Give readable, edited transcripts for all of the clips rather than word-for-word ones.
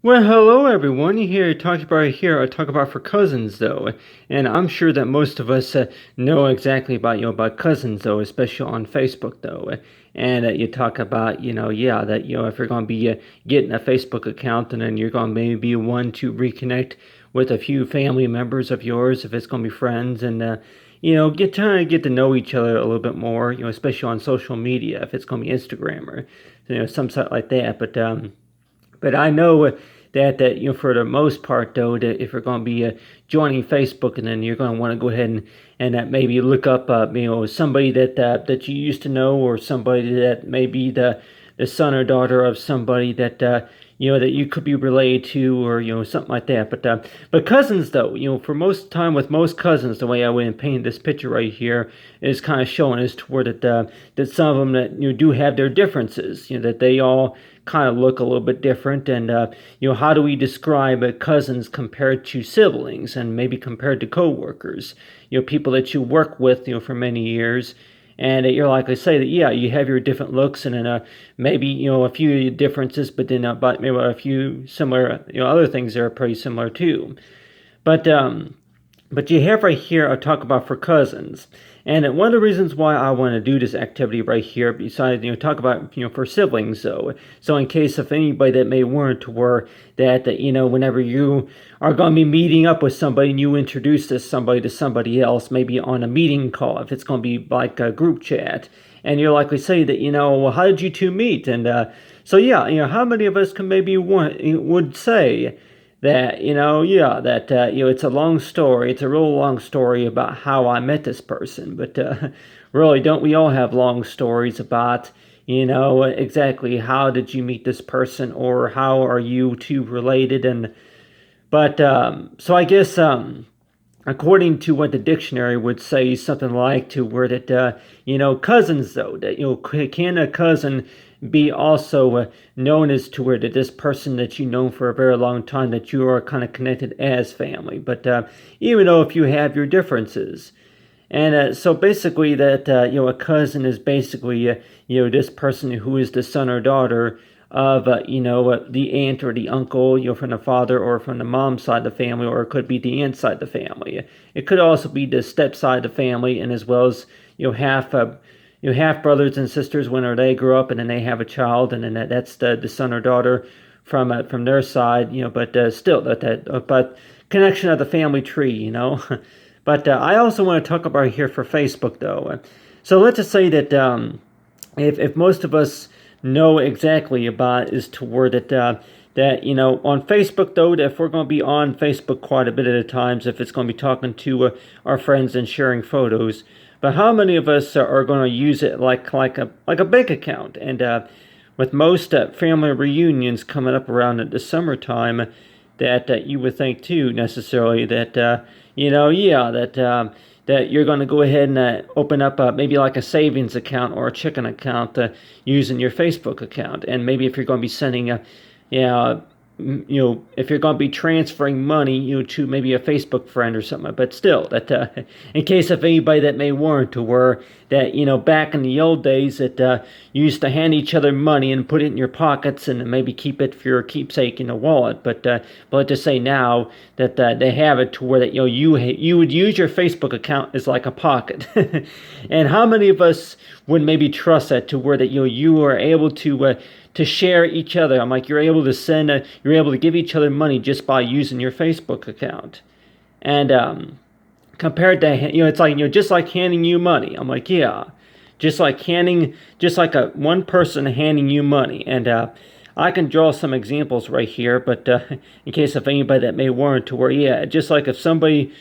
Well, hello everyone. You hear talk about here. I talk about for cousins though, and I'm sure that most of us know exactly about about cousins though, especially on Facebook though. And you talk about yeah that if you're going to be getting a Facebook account, and then you're going to maybe be one to reconnect with a few family members of yours if it's going to be friends, and get trying to get to know each other a little bit more. Especially on social media if it's going to be Instagram or some site like that. But I know that for the most part though, that if you're going to be joining Facebook, and then you're going to want to go ahead and maybe look up somebody that you used to know, or somebody that may be the son or daughter of somebody that you could be related to, or something like that. But cousins though, for most time with most cousins, the way I would paint this picture right here is kind of showing us toward that some of them that do have their differences, that they all kind of look a little bit different. And how do we describe cousins compared to siblings, and maybe compared to coworkers, people that you work with for many years. And you're likely to say that yeah, you have your different looks, and then maybe a few differences, but then but maybe a few similar other things that are pretty similar too. But you have right here, I talk about for cousins. And one of the reasons why I want to do this activity right here, besides, talk about, for siblings, though. So in case of anybody that may want to were that whenever you are going to be meeting up with somebody and you introduce this somebody to somebody else, maybe on a meeting call, if it's going to be like a group chat, and you're likely to say that, well, how did you two meet? And so yeah, how many of us can maybe would say that yeah, that it's a long story, it's a real long story about how I met this person. But really, don't we all have long stories about exactly how did you meet this person, or how are you two related? And but so I guess according to what the dictionary would say, something like to where that cousins though, that can a cousin be also known as to where that this person that you know for a very long time, that you are kind of connected as family. But even though if you have your differences. And so basically that a cousin is basically this person who is the son or daughter of the aunt or the uncle, from the father or from the mom side of the family, or it could be the aunt side of the family. It could also be the step side of the family, and as well as half brothers and sisters when they grow up and then they have a child, and then that's the son or daughter from their side. But still but connection of the family tree. But I also want to talk about here for Facebook, though. So let's just say that if most of us know exactly about is toward that on Facebook, though, that if we're going to be on Facebook quite a bit at a times, if it's going to be talking to our friends and sharing photos. But how many of us are going to use it like a bank account? And with most family reunions coming up around the summertime, that you would think too necessarily that yeah, that you're going to go ahead and open up maybe like a savings account or a checking account using your Facebook account. And maybe if you're going to be sending yeah, if you're going to be transferring money, to maybe a Facebook friend or something. But still, that in case of anybody that may want to, were that back in the old days that you used to hand each other money and put it in your pockets and maybe keep it for your keepsake in a wallet. But let's just say now that they have it to where that you would use your Facebook account as like a pocket. And how many of us would maybe trust that to where that you are able to share each other? I'm like, you're able to you're able to give each other money just by using your Facebook account. And compared to it's like just like handing you money. I'm like, yeah, just like a one person handing you money. And I can draw some examples right here, but in case of anybody that may warrant to where, yeah, just like if somebody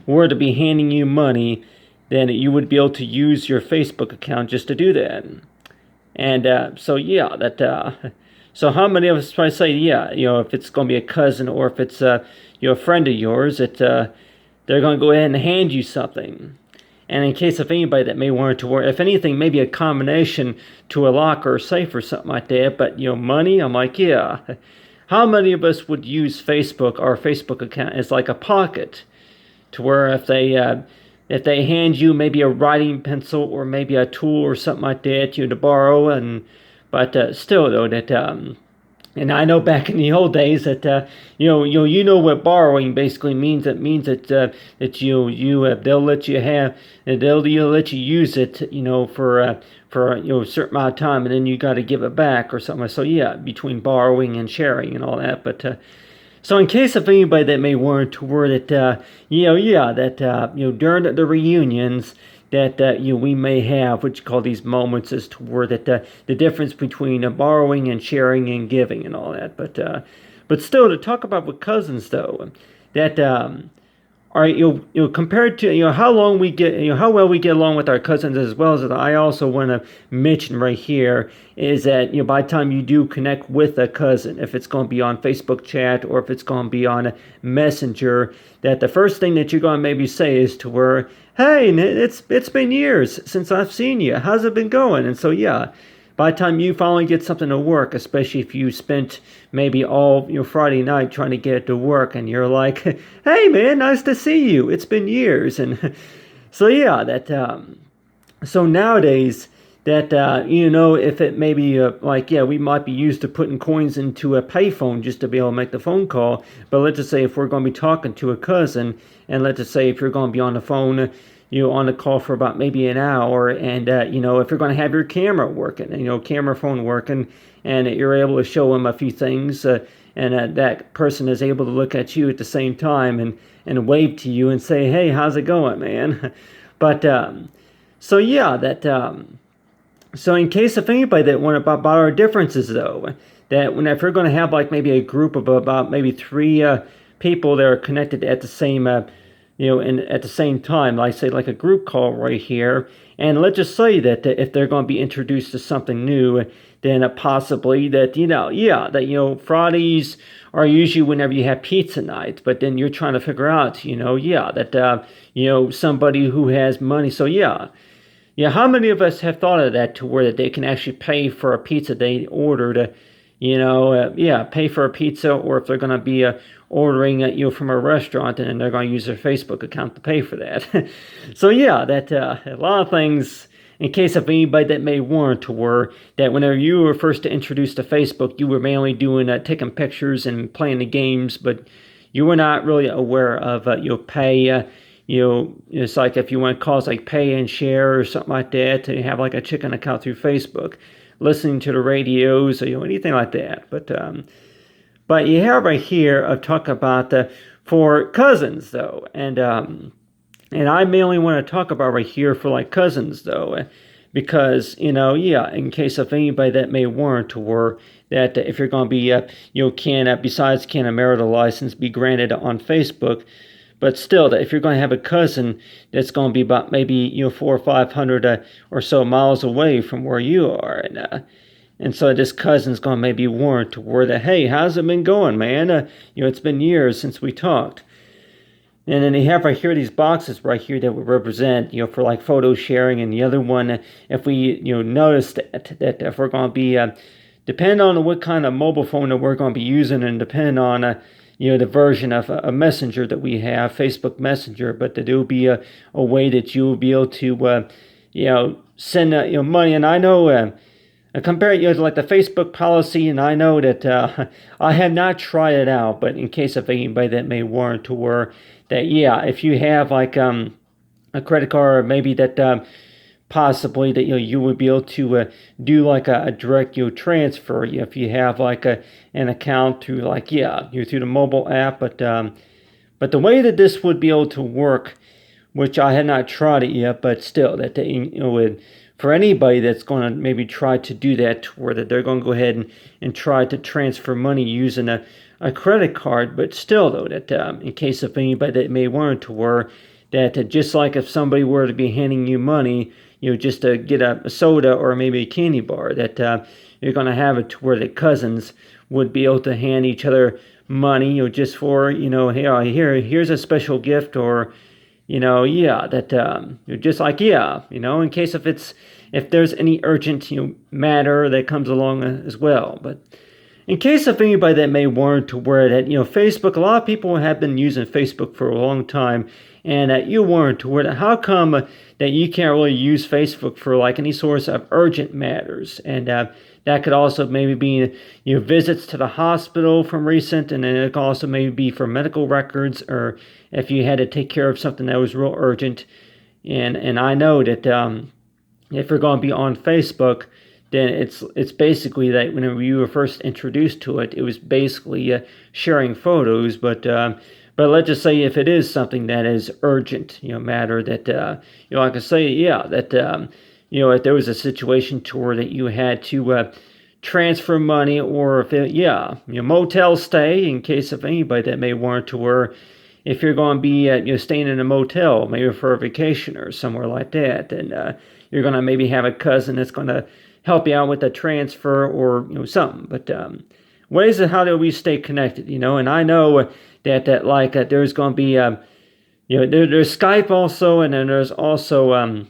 were to be handing you money, then you would be able to use your Facebook account just to do that. And so yeah, that so how many of us try to say yeah, if it's going to be a cousin, or if it's a friend of yours, that they're going to go ahead and hand you something. And in case of anybody that may want to work, if anything, maybe a combination to a lock or a safe or something like that. But money, I'm like, yeah. How many of us would use Facebook, our Facebook account, as like a pocket, to where if they hand you maybe a writing pencil or maybe a tool or something like that, to borrow. And but still though, that And I know back in the old days that you know what borrowing basically means. It means that they'll let you have, and they'll let you use it, for a certain amount of time, and then you got to give it back or something. So yeah, between borrowing and sharing and all that. But so in case of anybody that may want to word it, during the reunions that we may have, what you call these moments, as to where that the difference between borrowing and sharing and giving and all that. But still, to talk about with cousins though, that all right, compared to how long we get, how well we get along with our cousins, as well as I also want to mention right here is that by the time you do connect with a cousin, if it's going to be on Facebook chat or if it's going to be on Messenger, that the first thing that you're going to maybe say is to her, "Hey, it's been years since I've seen you. How's it been going?" And so yeah, by the time you finally get something to work, especially if you spent maybe all Friday night trying to get it to work, and you're like, "Hey man, nice to see you. It's been years." And so yeah, that so nowadays that if it maybe we might be used to putting coins into a payphone just to be able to make the phone call. But let's just say if we're going to be talking to a cousin, and let's just say if you're going to be on the phone, on the call for about maybe an hour, and if you're going to have your camera working, camera phone working, and you're able to show them a few things, and that person is able to look at you at the same time and wave to you and say, "Hey, how's it going, man?" But so yeah, that so in case of anybody that want about our differences though, that if we're going to have like maybe a group of about maybe three people that are connected at the same and at the same time, like say like a group call right here, and let's just say that if they're going to be introduced to something new, then possibly that Fridays are usually whenever you have pizza night, but then you're trying to figure out somebody who has money. So how many of us have thought of that, to where that they can actually pay for a pizza they ordered, pay for a pizza, or if they're going to be ordering from a restaurant, and then they're going to use their Facebook account to pay for that. So that a lot of things, in case of anybody that may warrant to were that whenever you were first introduced to Facebook, you were mainly doing taking pictures and playing the games, but you were not really aware of pay. It's like if you want to call it like pay and share or something like that, to have like a chicken account through Facebook, listening to the radios, or anything like that. But you have right here talk about for cousins though, and I mainly want to talk about right here for like cousins though, because in case of anybody that may warrant to were that if you're going to be besides can a marital license be granted on Facebook. But still, that if you're going to have a cousin that's going to be about maybe 400 or 500 or so miles away from where you are, and so this cousin's going to maybe warrant to where that, "Hey, how's it been going, man? It's been years since we talked." And then they have right here these boxes right here that would represent for like photo sharing, and the other one, if we notice that if we're going to be depending on what kind of mobile phone that we're going to be using, and depending on the version of a messenger that we have, Facebook Messenger, but that there will be a way that you will be able to, send money. And I know, I compare it to like the Facebook policy, and I know that I have not tried it out, but in case of anybody that may warrant to where that, if you have like a credit card, or maybe that possibly that you would be able to do like a direct transfer if you have like an account through like through the mobile app. But the way that this would be able to work, which I had not tried it yet, but still that would, for anybody that's going to maybe try to do that, where that they're going to go ahead and try to transfer money using a credit card. But still though, that in case of anybody that may want to were that just like if somebody were to be handing you money, just to get a soda or maybe a candy bar, that you're going to have it to where the cousins would be able to hand each other money, just for, hey, here's a special gift, or, that you're just like, in case if there's any urgent, matter that comes along as well. But in case of anybody that may warrant to where that, Facebook, a lot of people have been using Facebook for a long time, and you warrant to where that, how come that you can't really use Facebook for like any sorts of urgent matters, and that that could also maybe be visits to the hospital from recent, and then it could also maybe be for medical records, or if you had to take care of something that was real urgent. And I know that if you're going to be on Facebook, then it's basically that whenever you were first introduced to it, it was basically sharing photos. But let's just say if it is something that is urgent, matter that like I say, that if there was a situation to where that you had to transfer money, or if motel stay, in case of anybody that may want to, where if you're going to be staying in a motel, maybe for a vacation or somewhere like that, and you're going to maybe have a cousin that's going to help you out with a transfer or something. But ways of how do we stay connected, and I know that there's going to be there's Skype also, and then there's also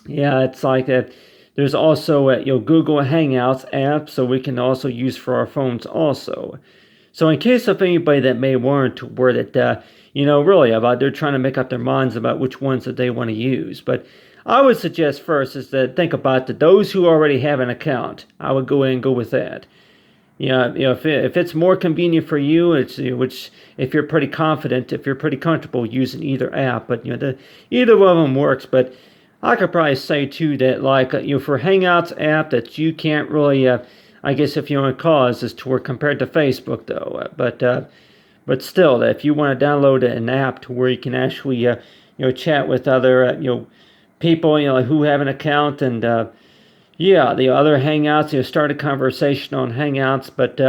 it's like there's also Google Hangouts app, so we can also use for our phones also. So in case of anybody that may want to word it, really about they're trying to make up their minds about which ones that they want to use. But I would suggest first is to think about those who already have an account. I would go in and go with that. If it's more convenient for you, which if you're pretty confident, if you're pretty comfortable using either app, but either one of them works. But I could probably say too that for Hangouts app that you can't really, I guess if you want to call it, is to work compared to Facebook though. But still, if you want to download an app to where you can actually chat with other people who have an account, and the other Hangouts, start a conversation on Hangouts. But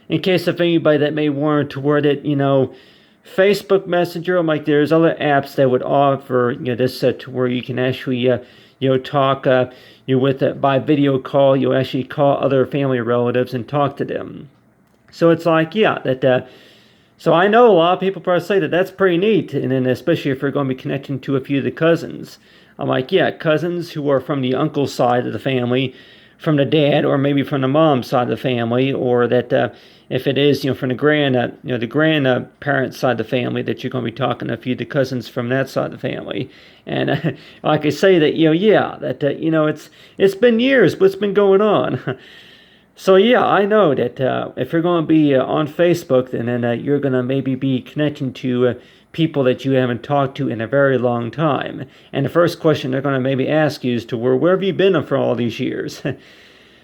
in case of anybody that may want to word it, Facebook Messenger, there's other apps that would offer this to where you can actually talk with by video call. You actually call other family relatives and talk to them. So it's so I know a lot of people probably say that that's pretty neat, and then especially if you're going to be connecting to a few of the cousins. I'm cousins who are from the uncle side of the family, from the dad, or maybe from the mom side of the family, or that if it is from the grandparents side of the family, that you're going to be talking to a few of the cousins from that side of the family. And like I say that it's been years what's been going on. So I know that if you're going to be on Facebook, then you're going to maybe be connecting to people that you haven't talked to in a very long time. And the first question they're going to maybe ask you is where have you been for all these years?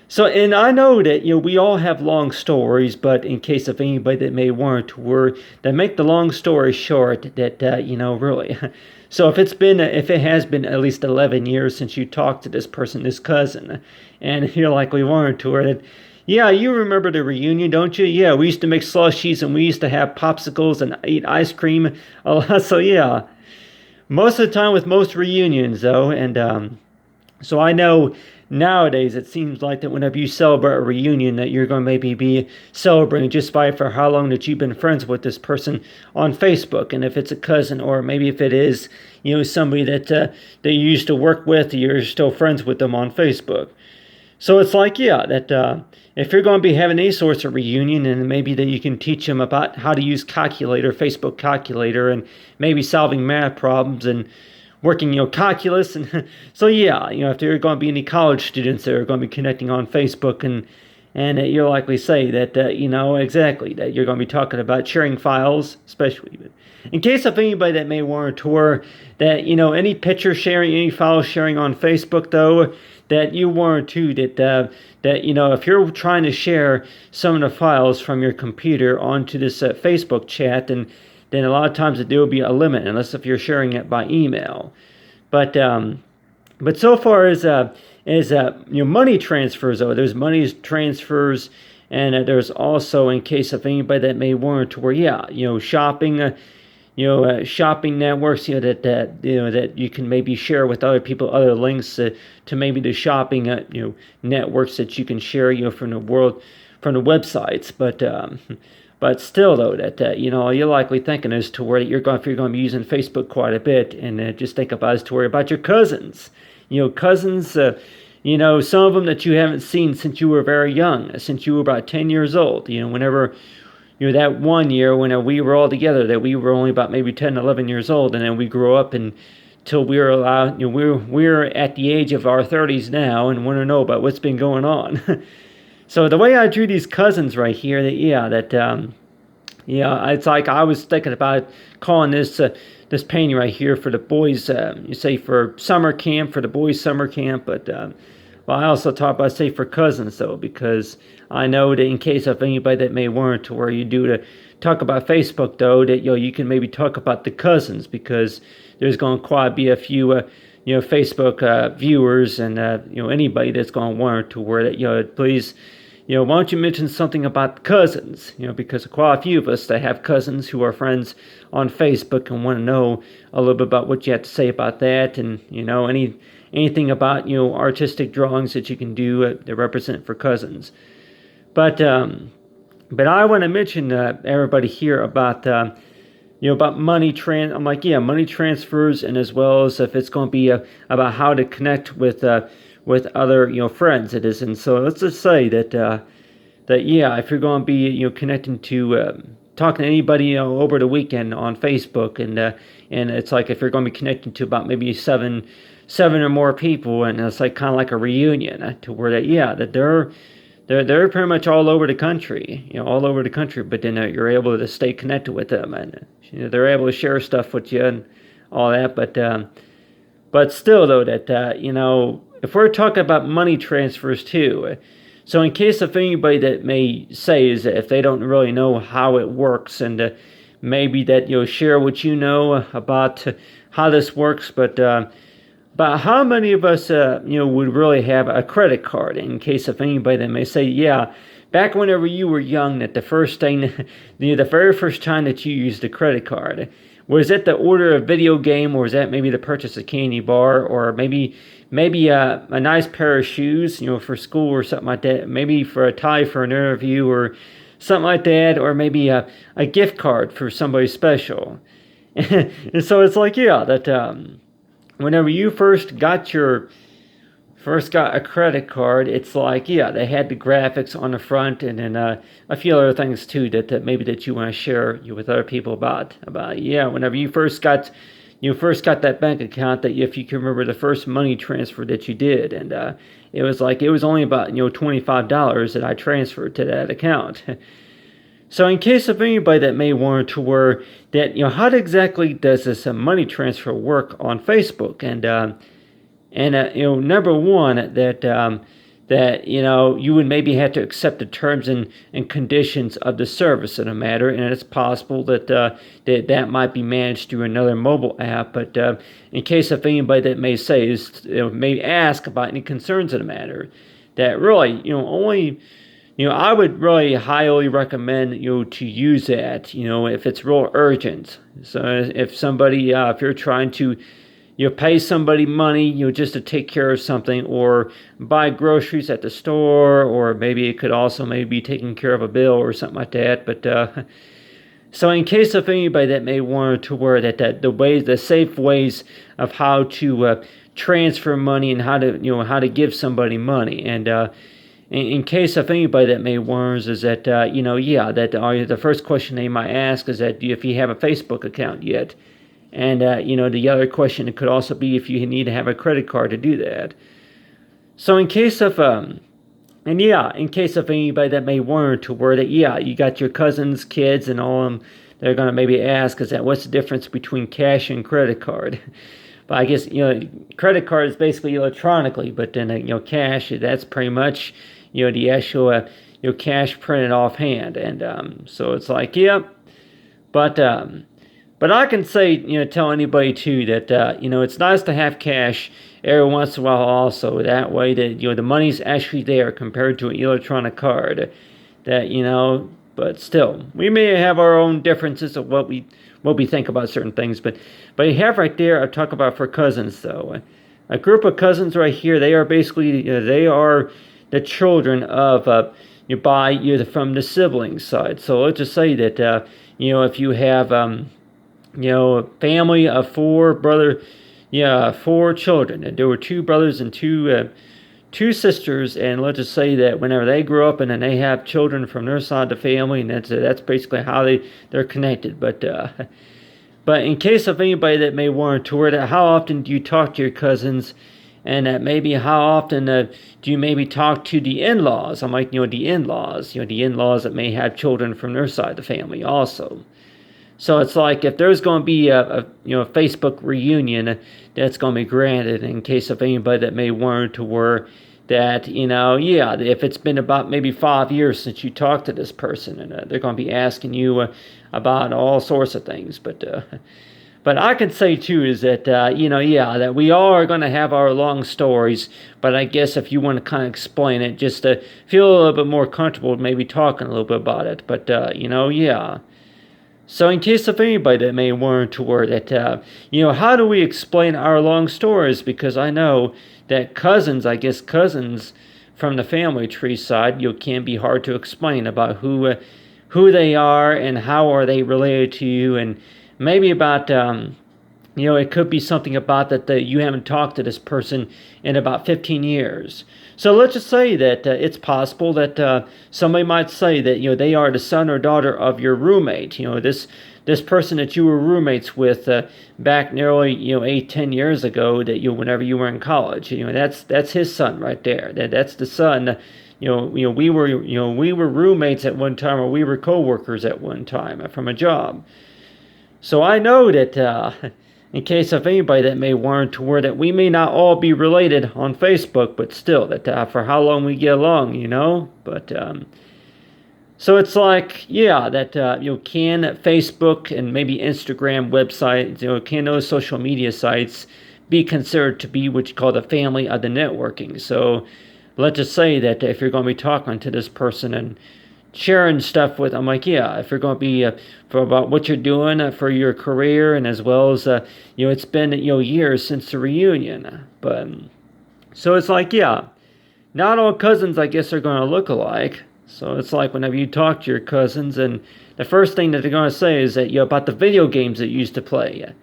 So, and I know that we all have long stories, but in case of anybody that may want to that make the long story short, that really. So if it has been at least 11 years since you talked to this person, this cousin, and you're likely wanted to her that, you remember the reunion, don't you? Yeah, we used to make slushies and we used to have popsicles and eat ice cream a lot. So most of the time with most reunions though, and so I know nowadays it seems like that whenever you celebrate a reunion that you're going to maybe be celebrating just by for how long that you've been friends with this person on Facebook, and if it's a cousin, or maybe if it is somebody that you used to work with, you're still friends with them on Facebook. So it's that if you're going to be having any sorts of reunion, and maybe that you can teach them about how to use Facebook calculator, and maybe solving math problems and working, calculus. And so, if there are going to be any college students that are going to be connecting on Facebook, and you'll likely say that, exactly, that you're going to be talking about sharing files, especially. But in case of anybody that may want to tour that, any picture sharing, any file sharing on Facebook, though, that you want to, that if you're trying to share some of the files from your computer onto this Facebook chat, then a lot of times there will be a limit, unless if you're sharing it by email. But so far as money transfers, though, there's money transfers, and there's also, in case of anybody that may want to where shopping. Shopping networks, that you can maybe share with other people, other links to maybe the shopping, networks that you can share, from the websites. But still, though, that you're likely thinking as to where if you're going to be using Facebook quite a bit, and just think about as to worry about your cousins. Cousins, some of them that you haven't seen since you were very young, since you were about 10 years old. Whenever. That one year when we were all together, that we were only about maybe 10, 11 years old, and then we grew up until we were allowed, we're at the age of our 30s now and want to know about what's been going on. So the way I drew these cousins right here, it's like I was thinking about calling this painting right here for the boys. You say for summer camp, for the boys' summer camp, but well, I also talk about say for cousins though, because I know that in case of anybody that may want to where you do to talk about Facebook though, that you can maybe talk about the cousins because there's going to quite be a few Facebook viewers and anybody that's going to want to where that please. Why don't you mention something about cousins? Because quite a few of us that have cousins who are friends on Facebook and want to know a little bit about what you have to say about that, and anything about artistic drawings that you can do that represent for cousins. But I want to mention everybody here about about money I'm like, money transfers, and as well as if it's going to be about how to connect with other friends it is. And so let's just say that if you're going to be connecting to talking to anybody over the weekend on Facebook, and it's like if you're going to be connecting to about maybe seven or more people, and it's like kind of like a reunion to where that they're pretty much all over the country, but then you're able to stay connected with them, and they're able to share stuff with you and all that. But still though, that if we're talking about money transfers too, so in case of anybody that may say is that if they don't really know how it works, and maybe that share what you know about how this works, but how many of us would really have a credit card? In case of anybody that may say, back whenever you were young, that the first thing, the very first time that you used a credit card, was it the order of video game, or was that maybe the purchase of candy bar, or maybe a nice pair of shoes, for school or something like that, maybe for a tie for an interview or something like that, or maybe a gift card for somebody special. And so it's like, that whenever you first got a credit card, it's like, they had the graphics on the front, and then a few other things too that maybe that you want to share with other people about whenever you first got that bank account, that if you can remember the first money transfer that you did, and it was only about $25 that I transferred to that account. So in case of anybody that may want to where that how exactly does this money transfer work on Facebook, and number one, that you would maybe have to accept the terms and conditions of the service in a matter, and it's possible that that might be managed through another mobile app. But in case of anybody that may say may ask about any concerns in the matter, that really only I would really highly recommend to use that if it's real urgent. So if somebody if you're trying to pay somebody money, just to take care of something, or buy groceries at the store, or maybe it could also maybe be taking care of a bill or something like that. But so in case of anybody that may want to where that the safe ways of how to transfer money, and how to give somebody money, and in case of anybody that may wonders is that the first question they might ask is that if you have a Facebook account yet. And, the other question could also be if you need to have a credit card to do that. So in case of anybody that may wonder to where that, you got your cousins, kids, and all of them, they're going to maybe ask is that what's the difference between cash and credit card? But I guess, credit card is basically electronically, but then, cash, that's pretty much, the actual, cash printed offhand. And so it's like, But I can say, tell anybody too that, it's nice to have cash every once in a while also. That way that, the money's actually there compared to an electronic card. That, but still, we may have our own differences of what we think about certain things. But you have right there, I talk about for cousins though. A group of cousins right here, they are basically, they are the children of, from the siblings side. So let's just say that, if you have, a family of four children, and there were two brothers and two sisters, and let's just say that whenever they grow up and then they have children from their side of the family, and that's basically how they're connected. But in case of anybody that may want to word it, how often do you talk to your cousins, and maybe how often do you maybe talk to the in-laws? I'm like, the in-laws, the in-laws that may have children from their side of the family also. So it's like if there's going to be a Facebook reunion that's going to be granted in case of anybody that may want to were that, yeah, if it's been about maybe 5 years since you talked to this person, and they're going to be asking you about all sorts of things. But I can say too is that, yeah, that we all are going to have our long stories, but I guess if you want to kind of explain it, just to feel a little bit more comfortable, maybe talking a little bit about it. But, yeah. So in case of anybody that may want to word that, how do we explain our long stories? Because I know that cousins from the family tree side, can be hard to explain about who they are and how are they related to you, and maybe about, it could be something about that you haven't talked to this person in about 15 years. So let's just say that it's possible that somebody might say that, they are the son or daughter of your roommate. This person that you were roommates with back nearly 8-10 years ago, that whenever you were in college, that's his son right there. That's the son. We were roommates at one time, or we were co-workers at one time from a job. So I know that in case of anybody that may want to where that we may not all be related on Facebook, but still that for how long we get along, But so it's like, yeah, that can Facebook and maybe Instagram websites, can those social media sites be considered to be what you call the family of the networking? So let's just say that if you're going to be talking to this person and sharing stuff with, I'm like, yeah, if you're going to be for about what you're doing for your career, and as well as it's been years since the reunion. But so it's like, yeah, not all cousins I guess are going to look alike. So it's like whenever you talk to your cousins, and the first thing that they're going to say is that about the video games that you used to play,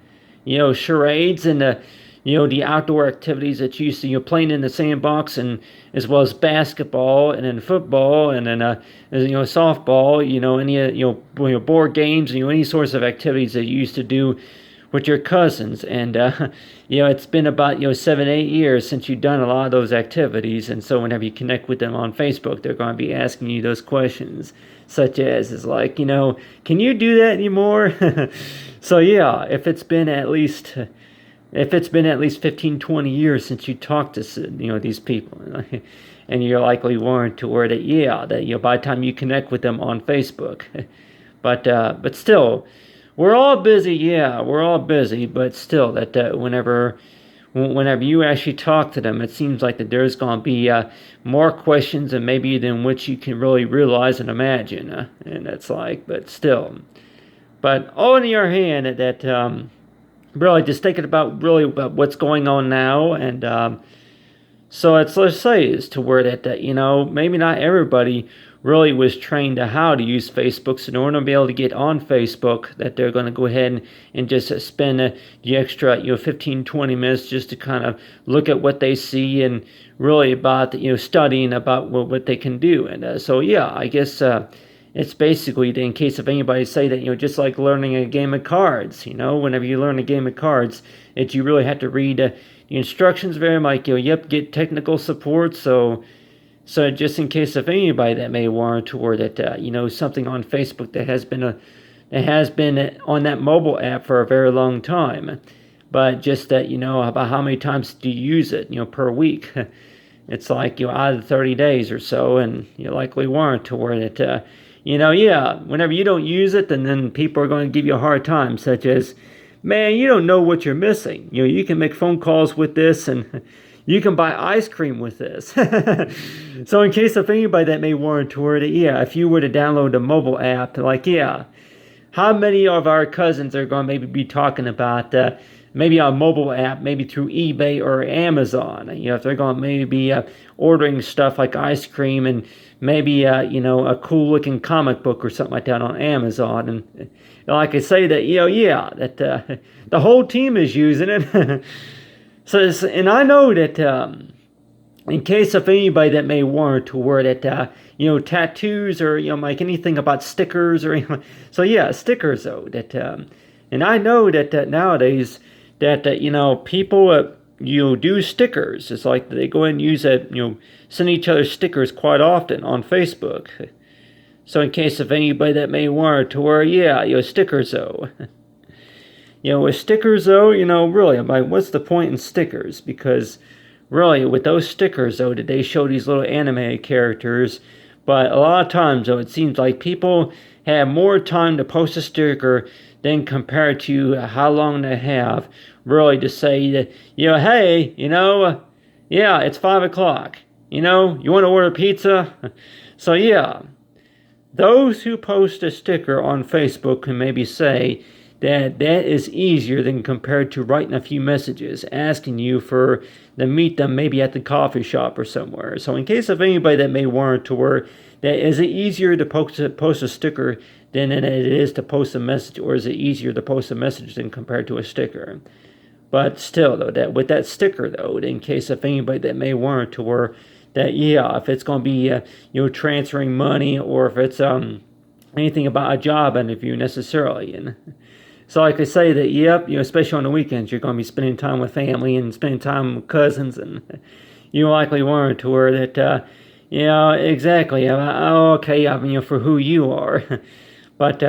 charades and the outdoor activities that you used to, playing in the sandbox, and as well as basketball and then football and then softball, any board games, any sorts of activities that you used to do with your cousins. And it's been about 7-8 years since you've done a lot of those activities, and so whenever you connect with them on Facebook, they're going to be asking you those questions, such as is like, can you do that anymore? So yeah, if it's been at least 15, 20 years since you talked to, these people, and you're likely warned to where that, yeah, that, by the time you connect with them on Facebook, but still, we're all busy, but still, that whenever you actually talk to them, it seems like that there's going to be more questions and maybe than which you can really realize and imagine, and that's like, but still, but on the other hand, that really just thinking about what's going on now, and so let's say is to where that maybe not everybody really was trained to how to use Facebook, so in order to be able to get on Facebook, that they're going to go ahead and just spend the extra 15-20 minutes just to kind of look at what they see and really about studying about what they can do. And so yeah, I guess it's basically, in case of anybody say that, just like learning a game of cards, whenever you learn a game of cards, you really have to read the instructions very much, get technical support. So just in case of anybody that may want to, or that, something on Facebook that has been on that mobile app for a very long time, but just that, about how many times do you use it, per week? It's like, out of 30 days or so, and you likely weren't to where that, yeah, whenever you don't use it, then people are going to give you a hard time, such as, man, you don't know what you're missing. You can make phone calls with this, and you can buy ice cream with this. So in case of anybody that may want to word it, yeah, if you were to download a mobile app, like, yeah, how many of our cousins are going to maybe be talking about maybe a mobile app, maybe through eBay or Amazon, if they're going to maybe be ordering stuff like ice cream and maybe, a cool looking comic book or something like that on Amazon. And like I say that, yeah, that the whole team is using it. So, and I know that in case of anybody that may want to wear that, tattoos or, like anything about stickers or anything. So yeah, stickers though, that, and I know that nowadays that, people, do stickers. It's like they go and use that, send each other stickers quite often on Facebook. So in case of anybody that may want to wear, stickers though. With stickers though, really, I'm like, what's the point in stickers? Because really, with those stickers though, they show these little anime characters. But a lot of times though, it seems like people have more time to post a sticker than compared to how long they have really to say that, hey, it's 5 o'clock. You want to order pizza? So those who post a sticker on Facebook can maybe say that is easier than compared to writing a few messages asking you for to meet them maybe at the coffee shop or somewhere. So in case of anybody that may want to work, that is it easier to post a sticker than it is to post a message, or is it easier to post a message than compared to a sticker? But still, though, that with that sticker, though, in case of anybody that may want to work, that if it's going to be transferring money, or if it's anything about a job interview necessarily, and so like I say that especially on the weekends you're going to be spending time with family and spending time with cousins, and you likely want to where that exactly okay for who you are. But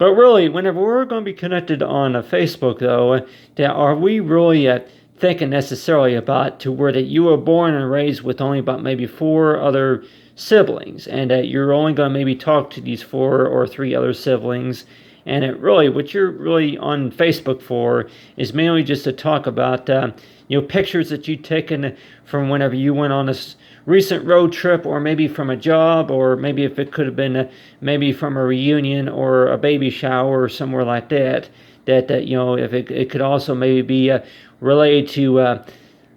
really, whenever we're going to be connected on Facebook, though, that are we really thinking necessarily about to where that you were born and raised with only about maybe 4 other siblings, and that you're only going to maybe talk to these 4 or 3 other siblings, and it really, what you're really on Facebook for is mainly just to talk about pictures that you've taken from whenever you went on a recent road trip, or maybe from a job, or maybe if it could have been maybe from a reunion or a baby shower or somewhere like that. That if it could also maybe be related to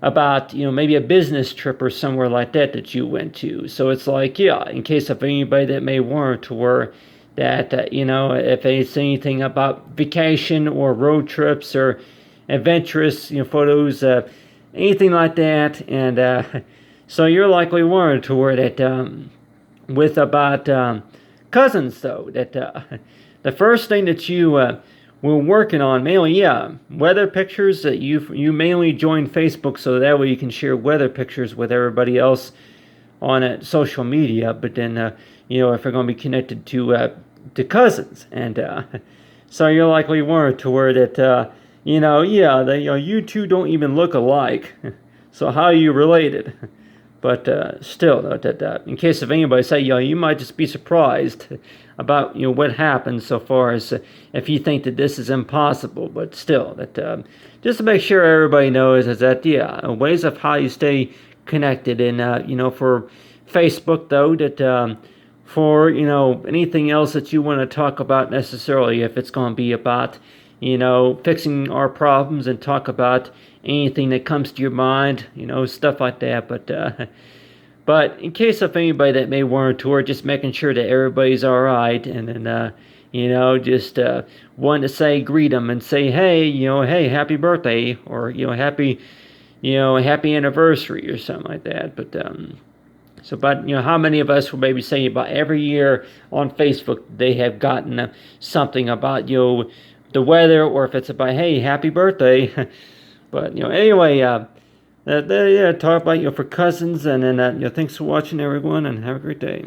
about maybe a business trip or somewhere like that you went to. So it's like in case of anybody that may want to where that if it's anything about vacation or road trips or adventurous photos, anything like that, and so you're likely wanted to where that with about cousins though, that the first thing that you were working on mainly weather pictures, that you mainly join Facebook so that way you can share weather pictures with everybody else on social media. But then if you're going to be connected to cousins, and so you're likely wanted to where that you two don't even look alike. So how are you related? But still, that in case of anybody say, you might just be surprised about what happens so far as if you think that this is impossible. But still, that just to make sure everybody knows is that ways of how you stay connected, and for Facebook though, that for anything else that you want to talk about necessarily, if it's going to be about fixing our problems and talk about anything that comes to your mind, stuff like that. But in case of anybody that may want to tour, just making sure that everybody's all right, and then just wanting to say greet them and say, hey, happy birthday, or happy anniversary or something like that. But but how many of us will maybe say about every year on Facebook they have gotten something about the weather, or if it's about, hey, happy birthday. But anyway, talk about for cousins, and then thanks for watching everyone, and have a great day.